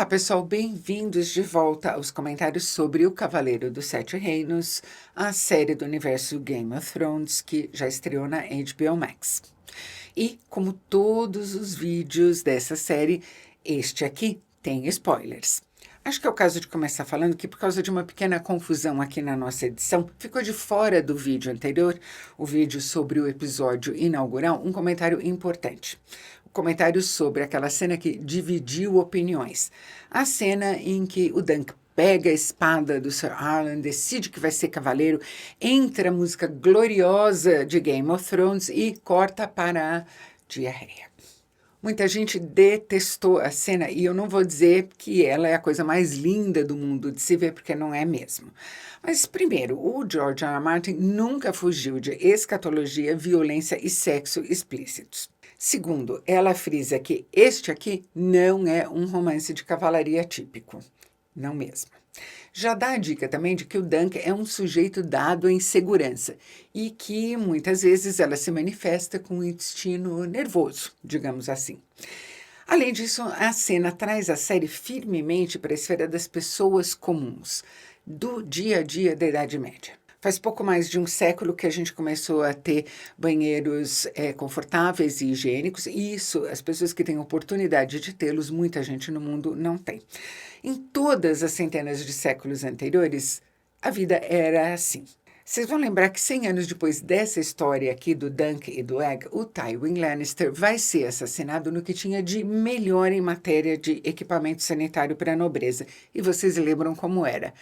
Olá, pessoal, bem-vindos de volta aos comentários sobre O Cavaleiro dos Sete Reinos, a série do universo Game of Thrones que já estreou na HBO Max. E, como todos os vídeos dessa série, este aqui tem spoilers. Acho que é o caso de começar falando que, por causa de uma pequena confusão aqui na nossa edição, ficou de fora do vídeo anterior, o vídeo sobre o episódio inaugural, um comentário importante. O comentário sobre aquela cena que dividiu opiniões. A cena em que o Dunk pega a espada do Sir Arlan, decide que vai ser cavaleiro, entra a música gloriosa de Game of Thrones e corta para a diarreia. Muita gente detestou a cena e eu não vou dizer que ela é a coisa mais linda do mundo de se ver, porque não é mesmo. Mas, primeiro, o George R. R. Martin nunca fugiu de escatologia, violência e sexo explícitos. Segundo, ela frisa que este aqui não é um romance de cavalaria típico. Não mesmo. Já dá a dica também de que o Dunk é um sujeito dado à insegurança e que muitas vezes ela se manifesta com um intestino nervoso, digamos assim. Além disso, a cena traz a série firmemente para a esfera das pessoas comuns, do dia a dia da Idade Média. Faz pouco mais de um século que a gente começou a ter banheiros confortáveis e higiênicos, e isso, as pessoas que têm oportunidade de tê-los, muita gente no mundo não tem. Em todas as centenas de séculos anteriores, a vida era assim. Vocês vão lembrar que 100 anos depois dessa história aqui do Dunk e do Egg, o Tywin Lannister vai ser assassinado no que tinha de melhor em matéria de equipamento sanitário para a nobreza. E vocês lembram como era?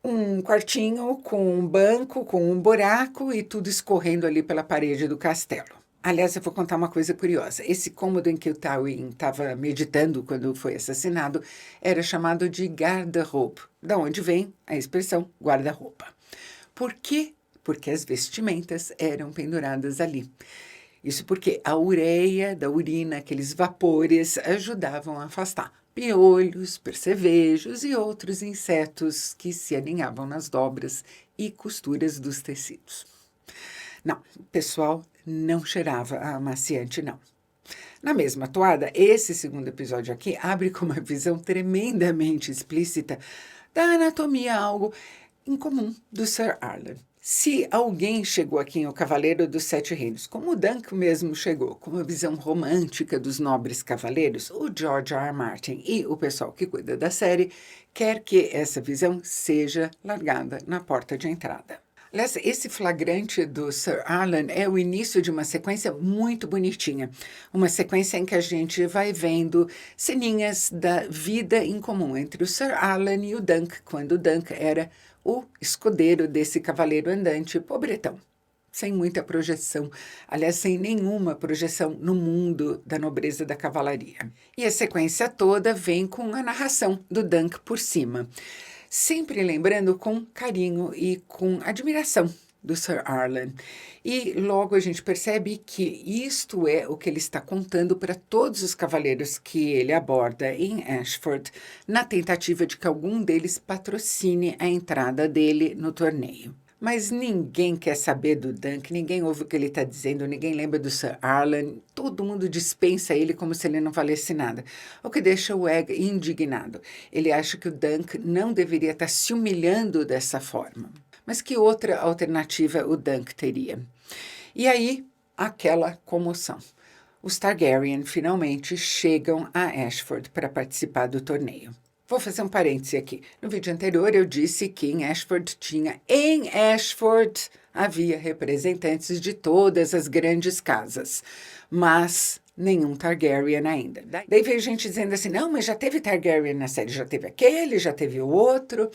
Um quartinho com um banco, com um buraco e tudo escorrendo ali pela parede do castelo. Aliás, eu vou contar uma coisa curiosa. Esse cômodo em que o Tywin estava meditando quando foi assassinado era chamado de guarda-roupa, da onde vem a expressão guarda-roupa. Por quê? Porque as vestimentas eram penduradas ali. Isso porque a ureia da urina, aqueles vapores, ajudavam a afastar piolhos, percevejos e outros insetos que se aninhavam nas dobras e costuras dos tecidos. Não, o pessoal não cheirava a amaciante, não. Na mesma toada, esse segundo episódio aqui abre com uma visão tremendamente explícita da anatomia, algo incomum do Sir Arlan. Se alguém chegou aqui em O Cavaleiro dos Sete Reinos, como o Dunk mesmo chegou, com uma visão romântica dos nobres cavaleiros, o George R. R. Martin e o pessoal que cuida da série quer que essa visão seja largada na porta de entrada. Aliás, esse flagrante do Sir Arlan é o início de uma sequência muito bonitinha. Uma sequência em que a gente vai vendo ceninhas da vida em comum entre o Sir Arlan e o Dunk, quando o Dunk era o escudeiro desse cavaleiro andante pobretão, sem muita projeção, aliás, sem nenhuma projeção no mundo da nobreza da cavalaria. E a sequência toda vem com a narração do Dunk por cima, sempre lembrando com carinho e com admiração do Sir Arlan. E logo a gente percebe que isto é o que ele está contando para todos os cavaleiros que ele aborda em Ashford, na tentativa de que algum deles patrocine a entrada dele no torneio. Mas ninguém quer saber do Dunk, ninguém ouve o que ele está dizendo, ninguém lembra do Sir Arlan, todo mundo dispensa ele como se ele não valesse nada, o que deixa o Egg indignado. Ele acha que o Dunk não deveria estar se humilhando dessa forma. Mas que outra alternativa o Dunk teria? E aí, aquela comoção. Os Targaryen finalmente chegam a Ashford para participar do torneio. Vou fazer um parêntese aqui. No vídeo anterior eu disse que em Ashford havia representantes de todas as grandes casas, mas nenhum Targaryen ainda. Daí veio gente dizendo assim, não, mas já teve Targaryen na série, já teve aquele, já teve o outro.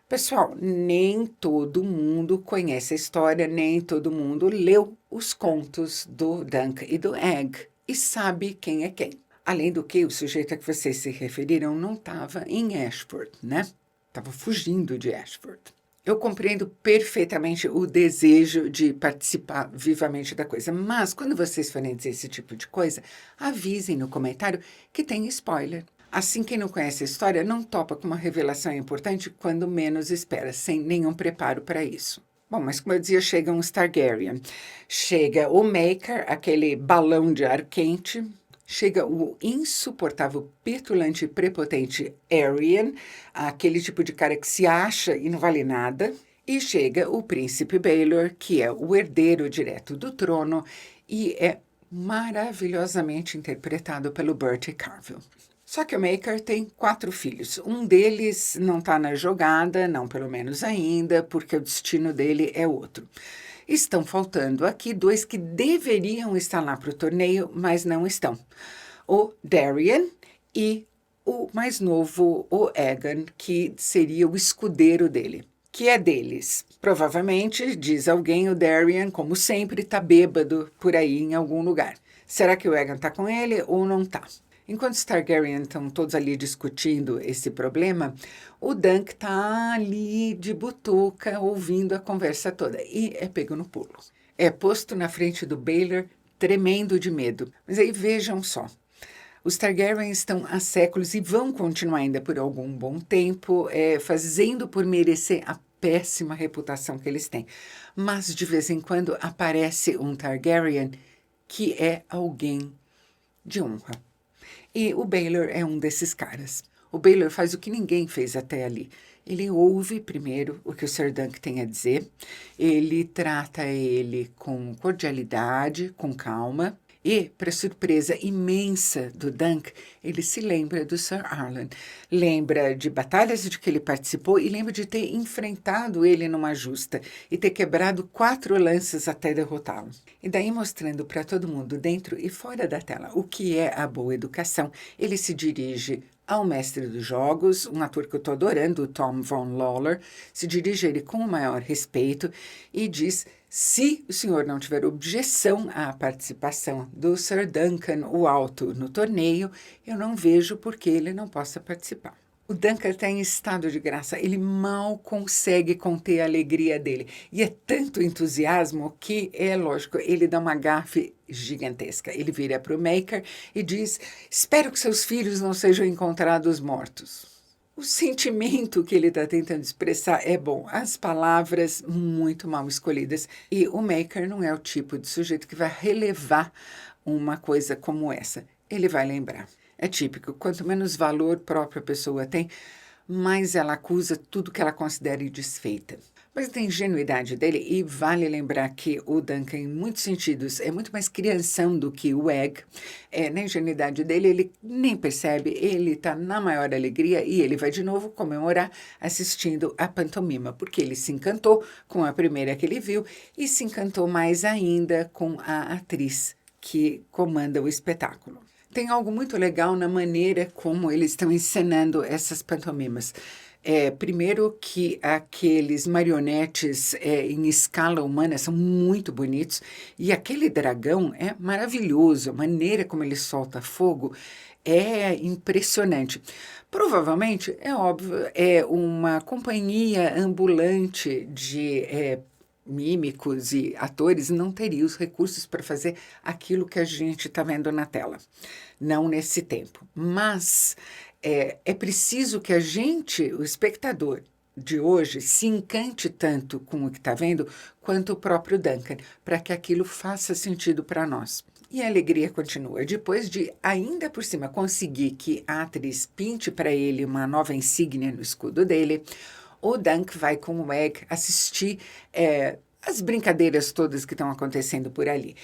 Pessoal, nem todo mundo conhece a história, nem todo mundo leu os contos do Dunk e do Egg e sabe quem é quem. Além do que, o sujeito a que vocês se referiram não estava em Ashford, né? Estava fugindo de Ashford. Eu compreendo perfeitamente o desejo de participar vivamente da coisa, mas quando vocês forem dizer esse tipo de coisa, avisem no comentário que tem spoiler. Assim, quem não conhece a história não topa com uma revelação importante quando menos espera, sem nenhum preparo para isso. Bom, mas como eu dizia, chegam os Targaryen. Chega o Maker, aquele balão de ar quente. chega o insuportável, petulante e prepotente Arian, aquele tipo de cara que se acha e não vale nada, e chega o príncipe Baelor, que é o herdeiro direto do trono e é maravilhosamente interpretado pelo Bertie Carvel. Só que o Maker tem 4 filhos. Um deles não está na jogada, não pelo menos ainda, porque o destino dele é outro. Estão faltando aqui 2 que deveriam estar lá para o torneio, mas não estão. O Darian e o mais novo, o Aegon, que seria o escudeiro dele. Que é deles. Provavelmente, diz alguém, o Darian, como sempre, está bêbado por aí em algum lugar. Será que o Aegon está com ele ou não está? Enquanto os Targaryen estão todos ali discutindo esse problema, o Dunk está ali de butuca, ouvindo a conversa toda, e é pego no pulo. É posto na frente do Baelor, tremendo de medo. Mas aí vejam só, os Targaryen estão há séculos e vão continuar ainda por algum bom tempo, fazendo por merecer a péssima reputação que eles têm. Mas de vez em quando aparece um Targaryen que é alguém de honra. E o Baelor é um desses caras. O Baelor faz o que ninguém fez até ali. Ele ouve primeiro o que o Sir Dunk tem a dizer, ele trata ele com cordialidade, com calma, e, para surpresa imensa do Dunk, ele se lembra do Sir Arlan, lembra de batalhas de que ele participou e lembra de ter enfrentado ele numa justa e ter quebrado 4 lanças até derrotá-lo. E daí, mostrando para todo mundo, dentro e fora da tela, o que é a boa educação, ele se dirige ao mestre dos jogos, um ator que eu estou adorando, o Tom Von Lawler, se dirige a ele com o maior respeito e diz: se o senhor não tiver objeção à participação do Sir Duncan o Alto no torneio, eu não vejo por que ele não possa participar. O Duncan está em estado de graça, ele mal consegue conter a alegria dele. E é tanto entusiasmo que, é lógico, ele dá uma gafe gigantesca. Ele vira para o Maker e diz: espero que seus filhos não sejam encontrados mortos. O sentimento que ele está tentando expressar é bom, as palavras muito mal escolhidas. E o Maker não é o tipo de sujeito que vai relevar uma coisa como essa. Ele vai lembrar. É típico, quanto menos valor próprio a pessoa tem, mais ela acusa tudo que ela considera desfeita. Mas tem ingenuidade dele e vale lembrar que o Duncan, em muitos sentidos, é muito mais crianção do que o Egg. Na ingenuidade dele, ele nem percebe, ele está na maior alegria e ele vai de novo comemorar assistindo a pantomima, porque ele se encantou com a primeira que ele viu e se encantou mais ainda com a atriz que comanda o espetáculo. Tem algo muito legal na maneira como eles estão encenando essas pantomimas. Primeiro que aqueles marionetes em escala humana são muito bonitos e aquele dragão é maravilhoso, a maneira como ele solta fogo é impressionante. Provavelmente, é óbvio, é uma companhia ambulante de mímicos e atores não teria os recursos para fazer aquilo que a gente está vendo na tela. Não nesse tempo. Mas é preciso que a gente, o espectador de hoje, se encante tanto com o que está vendo, quanto o próprio Duncan, para que aquilo faça sentido para nós. E a alegria continua. Depois de, ainda por cima, conseguir que a atriz pinte para ele uma nova insígnia no escudo dele, o Dunk vai com o Egg assistir as brincadeiras todas que estão acontecendo por ali.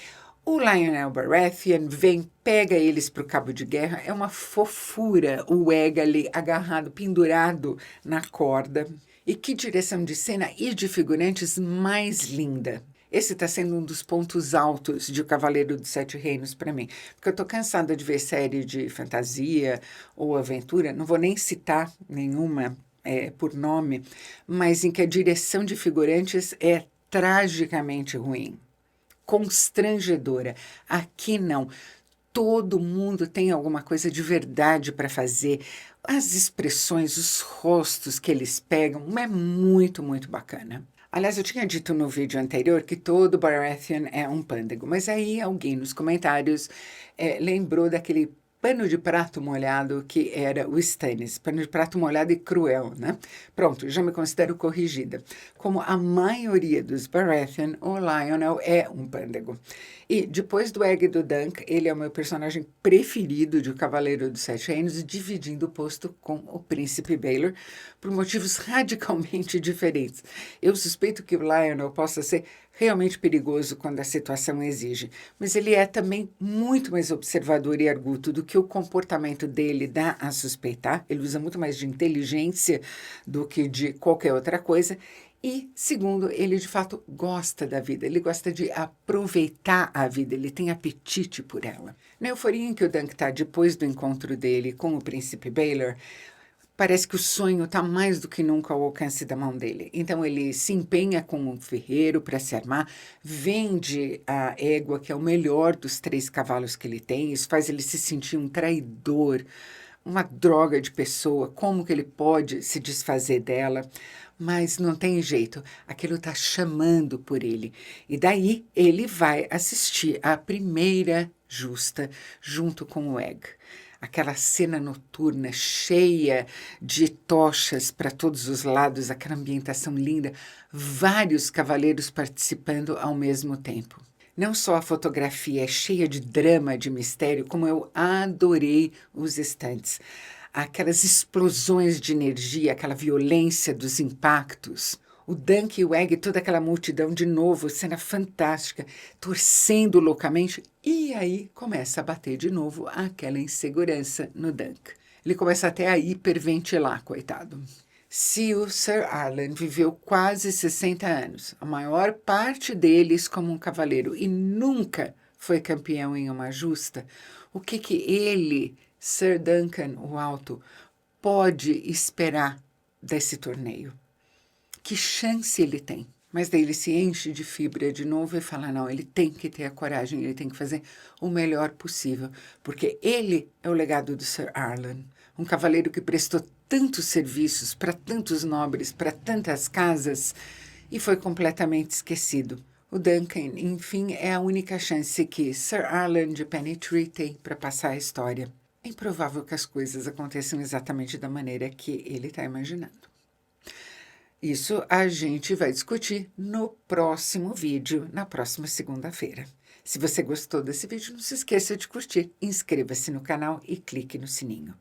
O Lionel Baratheon vem, pega eles para o cabo de guerra, é uma fofura o Egg ali agarrado, pendurado na corda. E que direção de cena e de figurantes mais linda. Esse está sendo um dos pontos altos de O Cavaleiro dos Sete Reinos para mim, porque eu estou cansada de ver série de fantasia ou aventura, não vou nem citar nenhuma por nome, mas em que a direção de figurantes é tragicamente ruim, constrangedora. Aqui não. Todo mundo tem alguma coisa de verdade para fazer. As expressões, os rostos que eles pegam, é muito, muito bacana. Aliás, eu tinha dito no vídeo anterior que todo Baratheon é um pândego, mas aí alguém nos comentários lembrou daquele pano de prato molhado que era o Stannis, pano de prato molhado e cruel, né? Pronto, já me considero corrigida. Como a maioria dos Baratheon, o Lionel é um pândego. E depois do Egg e do Dunk, ele é o meu personagem preferido de O Cavaleiro dos Sete Reinos, dividindo o posto com o Príncipe Baelor, por motivos radicalmente diferentes. Eu suspeito que o Lionel possa ser realmente perigoso quando a situação exige, mas ele é também muito mais observador e arguto do que o comportamento dele dá a suspeitar. Ele usa muito mais de inteligência do que de qualquer outra coisa. E, segundo, ele de fato gosta da vida, ele gosta de aproveitar a vida, ele tem apetite por ela. Na euforia em que o Dunk está depois do encontro dele com o Príncipe Baelor, parece que o sonho está mais do que nunca ao alcance da mão dele. Então ele se empenha como um ferreiro para se armar, vende a égua, que é o melhor dos 3 cavalos que ele tem. Isso faz ele se sentir um traidor, uma droga de pessoa. Como que ele pode se desfazer dela? Mas não tem jeito, aquilo está chamando por ele. E daí ele vai assistir a primeira justa junto com o Egg. Aquela cena noturna cheia de tochas para todos os lados, aquela ambientação linda, vários cavaleiros participando ao mesmo tempo. Não só a fotografia é cheia de drama, de mistério, como eu adorei os estantes. Aquelas explosões de energia, aquela violência dos impactos. O Dunk e o Egg, toda aquela multidão de novo, cena fantástica, torcendo loucamente. E aí começa a bater de novo aquela insegurança no Dunk. Ele começa até a hiperventilar, coitado. Se o Sir Arlan viveu quase 60 anos, a maior parte deles como um cavaleiro, e nunca foi campeão em uma justa, o que ele, Sir Duncan o Alto, pode esperar desse torneio? Que chance ele tem? Mas daí ele se enche de fibra de novo e fala, não, ele tem que ter a coragem, ele tem que fazer o melhor possível, porque ele é o legado do Sir Arlan, um cavaleiro que prestou tantos serviços para tantos nobres, para tantas casas, e foi completamente esquecido. O Duncan, enfim, é a única chance que Sir Arlan de Pennytree tem para passar a história. É improvável que as coisas aconteçam exatamente da maneira que ele está imaginando. Isso a gente vai discutir no próximo vídeo, na próxima segunda-feira. Se você gostou desse vídeo, não se esqueça de curtir, inscreva-se no canal e clique no sininho.